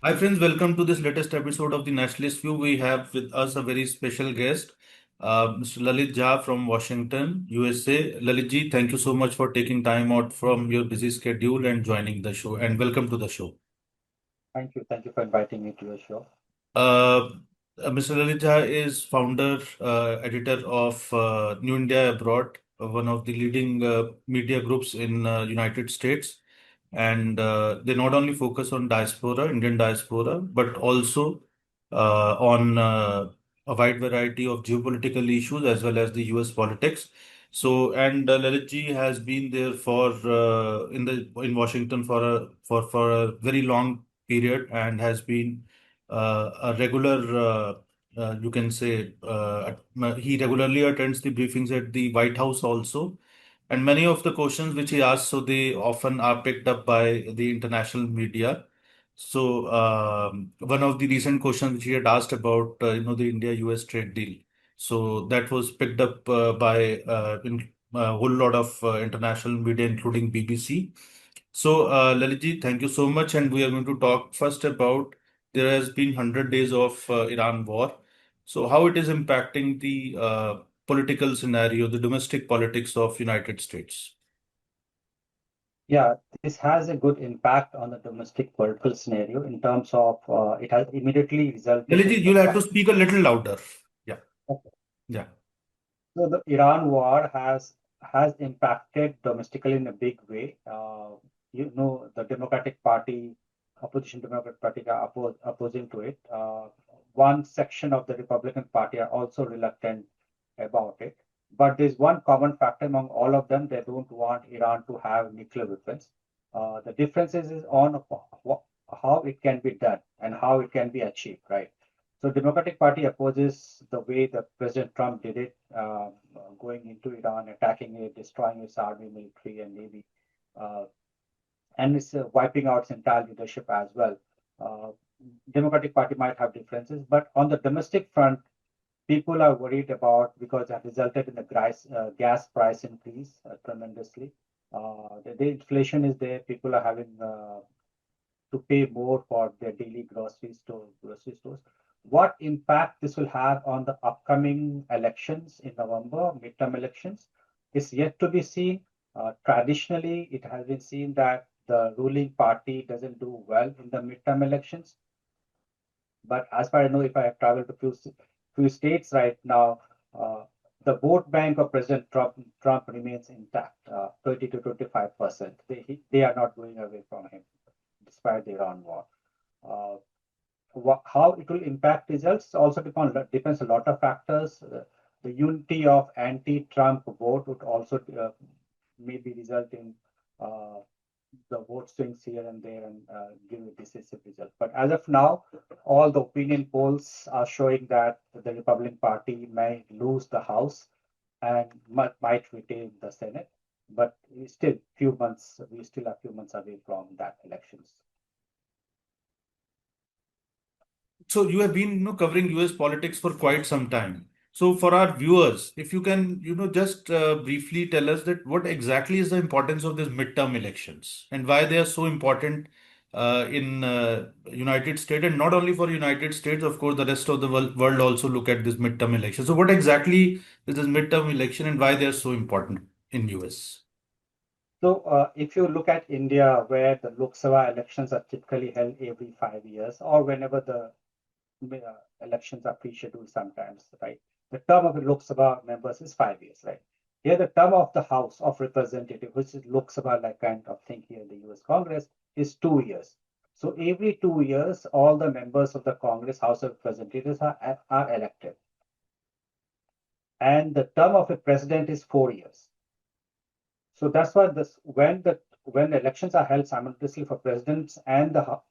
Hi friends, welcome to this latest episode of the Nationalist View. We have with us a very special guest, Mr. Lalit Jha from Washington, USA. Lalit ji, thank you so much for taking time out from your busy schedule and joining the show. And welcome to the show. Thank you. Thank you for inviting me to your show. Uh, Mr. Lalit Jha is founder, editor of New India Abroad, one of the leading media groups in United States. And they not only focus on diaspora, Indian diaspora, but also on a wide variety of geopolitical issues as well as the US politics. So, and Lalit ji has been there for in Washington for a very long period and has been a regular. You can say he regularly attends the briefings at the White House also, and many of the questions which he asks, so they often are picked up by the international media. So one of the recent questions which he had asked about, the India-US trade deal. So that was picked up by in a whole lot of international media, including BBC. So Lalitji, thank you so much, and we are going to talk first about there has been 100 days of Iran war. So how it is impacting the political scenario, the domestic politics of United States. Yeah, this has a good impact on the domestic political scenario in terms of it has immediately resulted Lalitji, in the you'll have to speak a little louder. Yeah, yeah. so the Iran war has impacted domestically in a big way. The Democratic Party, opposition Democratic Party are opposing to it. One section of the Republican Party are also reluctant about it. But there's one common factor among all of them. They don't want Iran to have nuclear weapons. The differences is on how it can be done and how it can be achieved, right? So Democratic Party opposes the way that President Trump did it, going into Iran, attacking it, destroying its army, military, and navy, uh, and it's wiping out its entire leadership as well. Uh, Democratic Party might have differences, but on the domestic front, people are worried about because that resulted in the gas price increase tremendously. The inflation is there. People are having to pay more for their daily grocery stores. What impact this will have on the upcoming elections in November, midterm elections, is yet to be seen. Traditionally, it has been seen that the ruling party doesn't do well in the midterm elections. But as far as I know, if I have traveled to few states right now, the vote bank of President Trump remains intact, 30 to 25%. They are not going away from him despite the Iran war. Uh, how it will impact results also depends a lot of factors. The unity of anti-Trump vote would also maybe result in uh, the vote swings here and there and give a decisive result. But as of now, all the opinion polls are showing that the Republican Party may lose the House and might retain the Senate. But we still a few months away from that elections. So you have been, covering US politics for quite some time. So for our viewers, if you can, just briefly tell us that what exactly is the importance of these midterm elections and why they are so important in United States, and not only for United States, of course, the rest of the world also look at this midterm election. So what exactly is this midterm election and why they are so important in US? So, if you look at India, where the Lok Sabha elections are typically held every 5 years, or whenever the elections are pre-scheduled sometimes, right? The term of the Lok Sabha members is 5 years, right? Here, the term of the House of Representatives, which is Lok Sabha like kind of thing here in the US Congress, is 2 years. So every 2 years, all the members of the Congress House of Representatives are elected. And the term of a president is 4 years. So that's why when the elections are held simultaneously for presidents and the House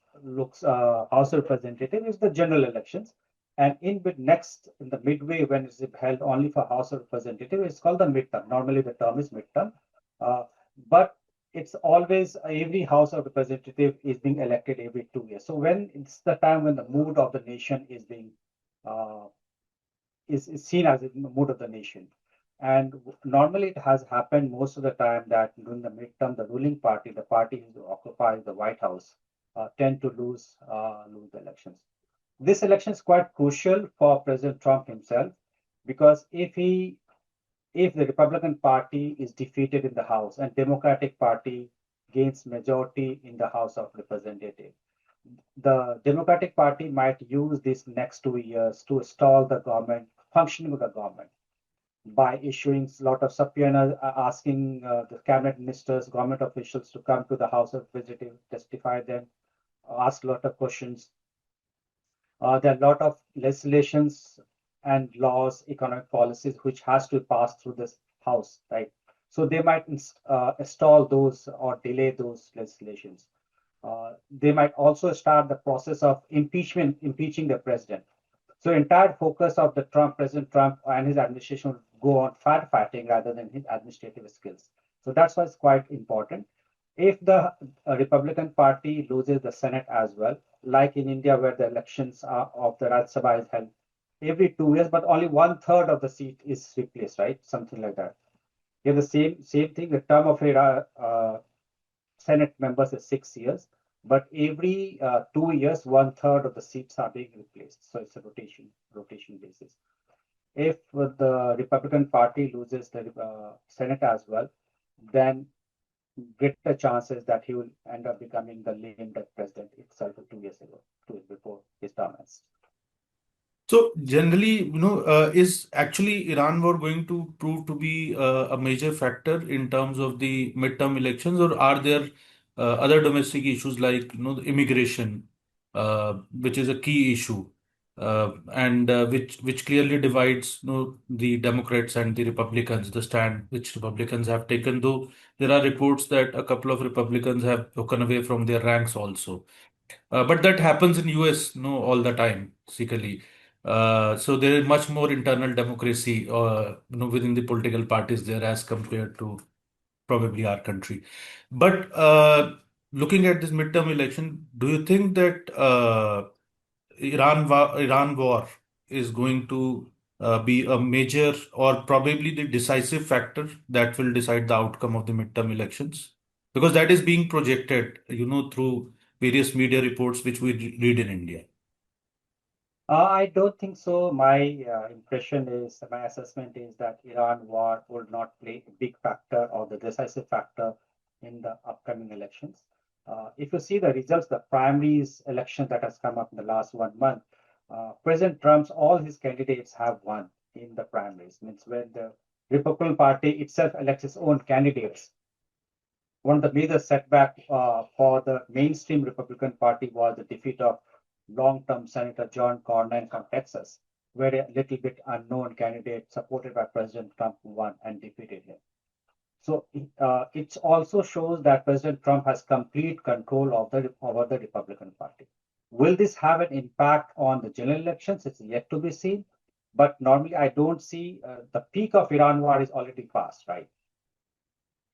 of Representatives is the general elections, and in the midway when it's held only for House of Representatives, it's called the midterm. Normally the term is midterm, uh, but it's always every House of Representative is being elected every 2 years. So when it's the time when the mood of the nation is being uh, is seen as the mood of the nation. And normally it has happened most of the time that during the midterm, the ruling party, the party who occupies the White House, tend to lose the elections. This election is quite crucial for President Trump himself because if the Republican Party is defeated in the House and Democratic Party gains majority in the House of Representatives, the Democratic Party might use these next 2 years to stall the government, functioning of the government by issuing a lot of subpoenas, asking the cabinet ministers, government officials to come to the House of Representatives, testify them, ask a lot of questions. There are a lot of legislations and laws, economic policies, which has to pass through this House, right? So they might stall those or delay those legislations. They might also start the process of impeaching the president. So entire focus of the President Trump and his administration will go on firefighting rather than his administrative skills. So that's why it's quite important. If the Republican Party loses the Senate as well, like in India where the elections of the Rajya Sabha is held every 2 years, but only one third of the seat is replaced, right? Something like that. Yeah, the same thing. The term of a Senate members is 6 years, but every 2 years, one third of the seats are being replaced. So it's a rotation basis. If the Republican Party loses the Senate as well, then greater chances that he will end up becoming the lame duck president itself 2 years ago, 2 years before his term ends. So generally, is actually Iran war going to prove to be a major factor in terms of the midterm elections, or are there other domestic issues like the immigration, which is a key issue, and which clearly divides the Democrats and the Republicans, the stand which Republicans have taken, though there are reports that a couple of Republicans have broken away from their ranks also. But that happens in US, all the time, basically. So there is much more internal democracy, within the political parties there as compared to probably our country. But looking at this midterm election, do you think that Iran war is going to be a major or probably the decisive factor that will decide the outcome of the midterm elections? Because that is being projected, through various media reports which we read in India. I don't think so. My assessment is that Iran war will not play a big factor or the decisive factor in the upcoming elections. If you see the results, the primaries election that has come up in the last 1 month, President Trump's all his candidates have won in the primaries. Means when the Republican Party itself elects its own candidates, one of the major setback for the mainstream Republican Party was the defeat of long-term Senator John Cornyn from Texas, where a little bit unknown candidate supported by President Trump won and defeated him. So it also shows that President Trump has complete control over the Republican Party. Will this have an impact on the general elections? It's yet to be seen. But normally, I don't see the peak of Iran war is already past, right?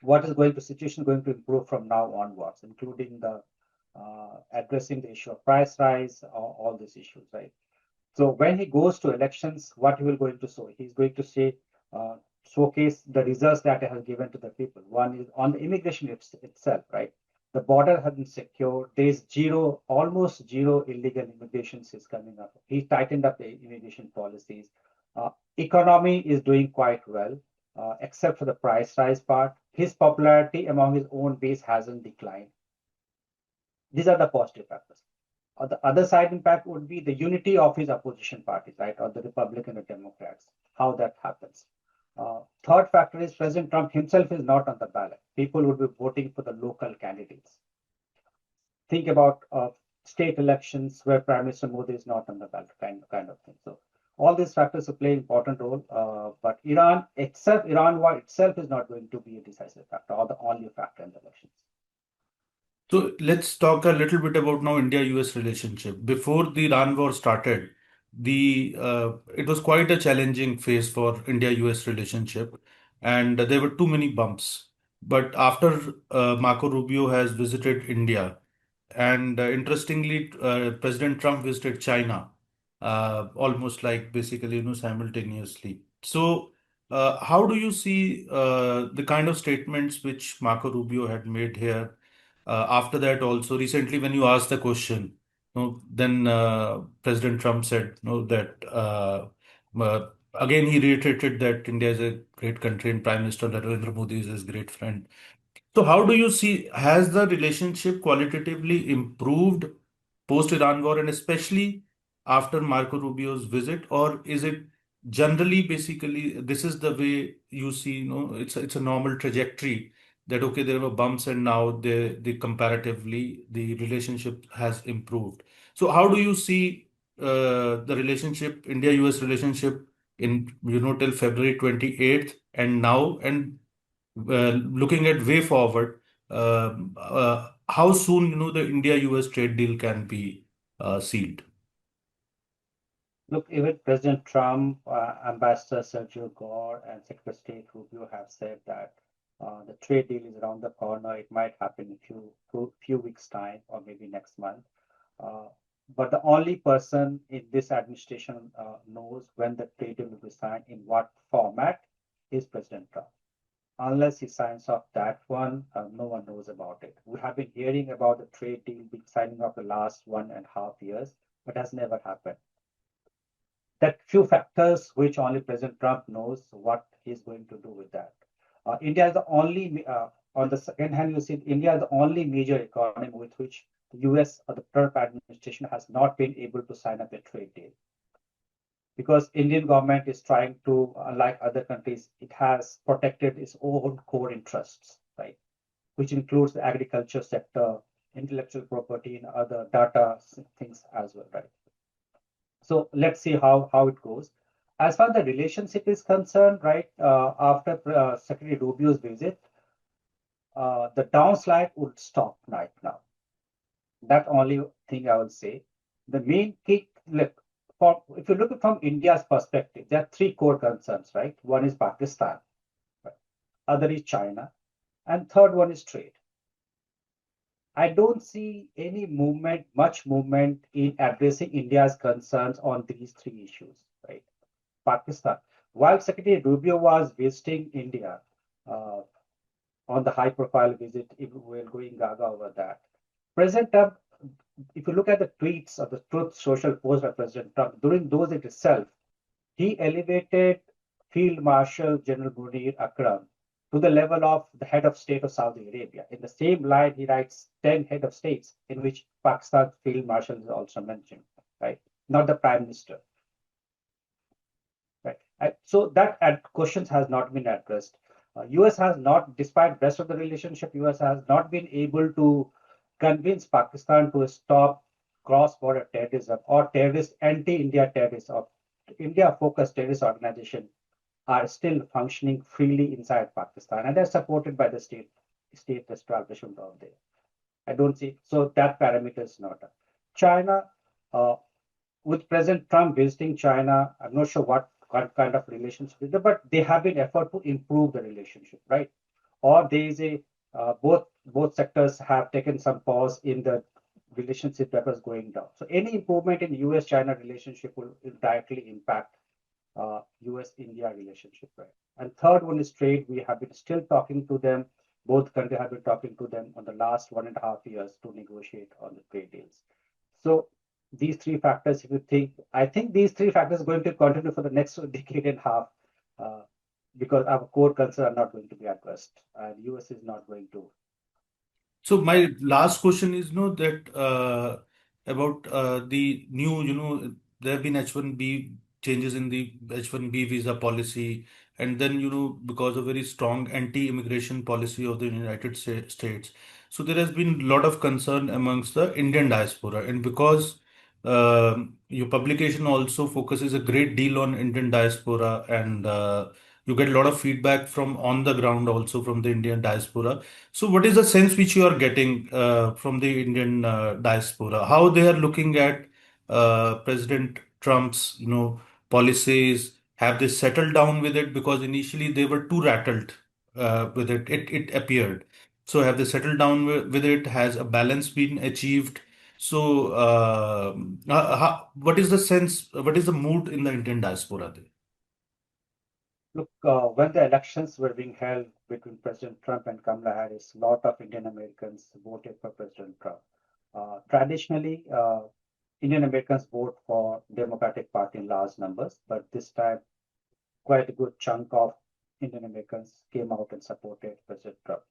What is going to situation going to improve from now onwards, including the addressing the issue of price rise, all these issues, right? So when he goes to elections, what he will going to show? He's going to say, showcase the results that he has given to the people. One is on the immigration itself, right? The border has been secure. There's almost zero illegal immigrations is coming up. He tightened up the immigration policies. Uh, Economy is doing quite well, except for the price rise part. His popularity among his own base hasn't declined. These are the positive factors. On the other side impact would be the unity of his opposition parties, right, or the Republican and Democrats, how that happens. Third factor is President Trump himself is not on the ballot. People would be voting for the local candidates. Think about state elections where Prime Minister Modi is not on the ballot, kind of thing. So all these factors will play an important role. But Iran war itself is not going to be a decisive factor or the only factor in the elections. So let's talk a little bit about now India-US relationship. Before the Iran war started, the it was quite a challenging phase for India-US relationship, and there were too many bumps. But after Marco Rubio has visited India, and interestingly, President Trump visited China, almost like basically, simultaneously. So, how do you see the kind of statements which Marco Rubio had made here? After that, also recently, when you asked the question, then President Trump said, that again he reiterated that India is a great country and Prime Minister Narendra Modi is his great friend. So how do you see, has the relationship qualitatively improved post-Iran war and especially after Marco Rubio's visit, or is it generally basically this is the way you see, it's a normal trajectory that okay, there were bumps and now they comparatively the relationship has improved. So how do you see the relationship, India-US relationship in till February 28th and now and looking at way forward, how soon the India-US trade deal can be sealed? Look, even President Trump, Ambassador Sergio Gore, and Secretary of State Rubio have said that the trade deal is around the corner. It might happen in few weeks' time or maybe next month. Uh, but the only person in this administration knows when the trade deal will be signed, in what format, is President Trump. Unless he signs off that one, no one knows about it. We have been hearing about the trade deal being signing off the last 1.5 years, but has never happened. That few factors which only President Trump knows what he's going to do with that. India is the only, on the second hand, you see, India is the only major economy with which the US or the Trump administration has not been able to sign up a trade deal. Because Indian government is trying to, unlike other countries, it has protected its own core interests, right? Which includes the agriculture sector, intellectual property, and other data things as well, right? So let's see how it goes. As far as the relationship is concerned, right, after Secretary Rubio's visit, the downslide would stop right now. That only thing I will say. The main key, look, if you look at from India's perspective, there are three core concerns, right? One is Pakistan, right? Other is China, and third one is trade. I don't see any movement, much movement in addressing India's concerns on these three issues, right? Pakistan. While Secretary Rubio was visiting India uh, on the high-profile visit, if we're going gaga over that, President Trump, if you look at the tweets of the Truth Social post by President Trump, during those itself, he elevated Field Marshal General Munir Akram to the level of the head of state of Saudi Arabia. In the same line, he writes 10 head of states, in which Pakistan's Field Marshal is also mentioned, right? Not the Prime Minister. Right. So that questions has not been addressed. US has not, despite rest of the relationship, US has not been able to convince Pakistan to stop cross-border terrorism or terrorist, anti-India terrorists or India-focused terrorist organization are still functioning freely inside Pakistan, and they're supported by the state establishment out there. I don't see, so that parameter is not. China, uh, with President Trump visiting China, I'm not sure what kind of relationship is there, but they have been effort to improve the relationship, right? Or there is a both sectors have taken some pause in the relationship that was going down. So any improvement in U.S.-China relationship will directly impact U.S.-India relationship, right? And third one is trade. We have been still talking to them. Both countries have been talking to them on the last 1.5 years to negotiate on the trade deals. So these three factors, if you think, I think these three factors are going to continue for the next decade and a half, uh, because our core concerns are not going to be addressed, and US is not going to. So my last question is, that about the new, there have been H-1B changes in the H-1B visa policy, and then, because of very strong anti-immigration policy of the United States, so there has been a lot of concern amongst the Indian diaspora, and because your publication also focuses a great deal on Indian diaspora, and you get a lot of feedback from on the ground also from the Indian diaspora. So, what is the sense which you are getting from the Indian diaspora? How they are looking at President Trump's, policies? Have they settled down with it? Because initially they were too rattled with it. It appeared. So, have they settled down with it? Has a balance been achieved? So, what is the sense? What is the mood in the Indian diaspora there? Look, when the elections were being held between President Trump and Kamala Harris, a lot of Indian Americans voted for President Trump. Traditionally, Indian Americans vote for Democratic Party in large numbers, but this time quite a good chunk of Indian Americans came out and supported President Trump.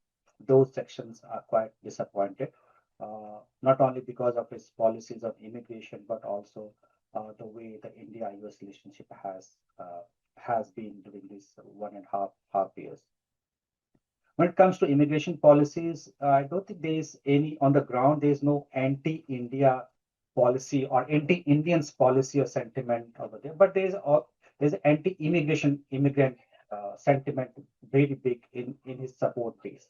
Those sections are quite disappointed, not only because of his policies on immigration, but also the way the India-US relationship has been during these 1.5 years. When it comes to immigration policies, I don't think there is any on the ground. There is no anti-India policy or anti-Indians policy or sentiment over there. But there's anti-immigration immigrant sentiment very big in his support base.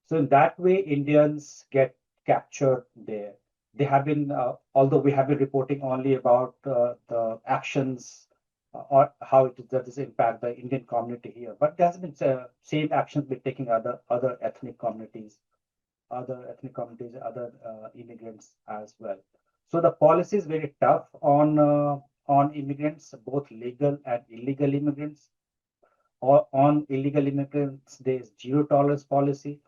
So in that way, Indians get captured there. They have been, although we have been reporting only about the actions or how does this impact the Indian community here. But there has been same actions been taking other ethnic communities, other immigrants as well. So the policy is very tough on immigrants, both legal and illegal immigrants. Or on illegal immigrants, there is zero tolerance policy.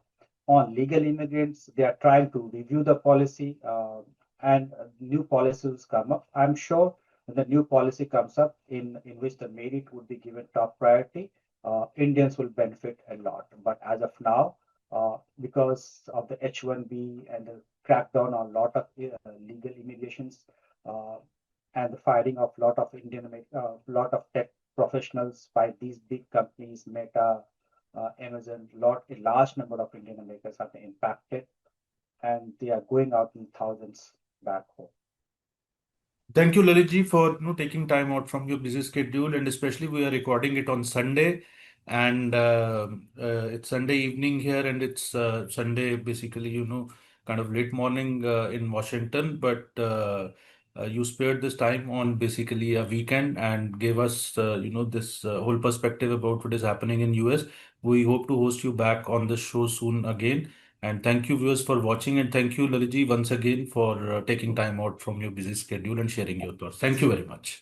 On legal immigrants, they are trying to review the policy and new policies come up. I'm sure when the new policy comes up in which the merit would be given top priority, Indians will benefit a lot. But as of now, because of the H-1B and the crackdown on a lot of legal immigrations uh, and the firing of lot of tech professionals by these big companies, Meta, Amazon, a large number of Indian Americans have been impacted, and they are going out in thousands back home. Thank you, Lalitji, for taking time out from your busy schedule, and especially we are recording it on Sunday, and it's Sunday evening here, and it's Sunday basically, kind of late morning in Washington. But you spared this time on basically a weekend and gave us, this whole perspective about what is happening in US. We hope to host you back on the show soon again. And thank you, viewers, for watching. And thank you, Laliji, once again for taking time out from your busy schedule and sharing your thoughts. Thank you very much.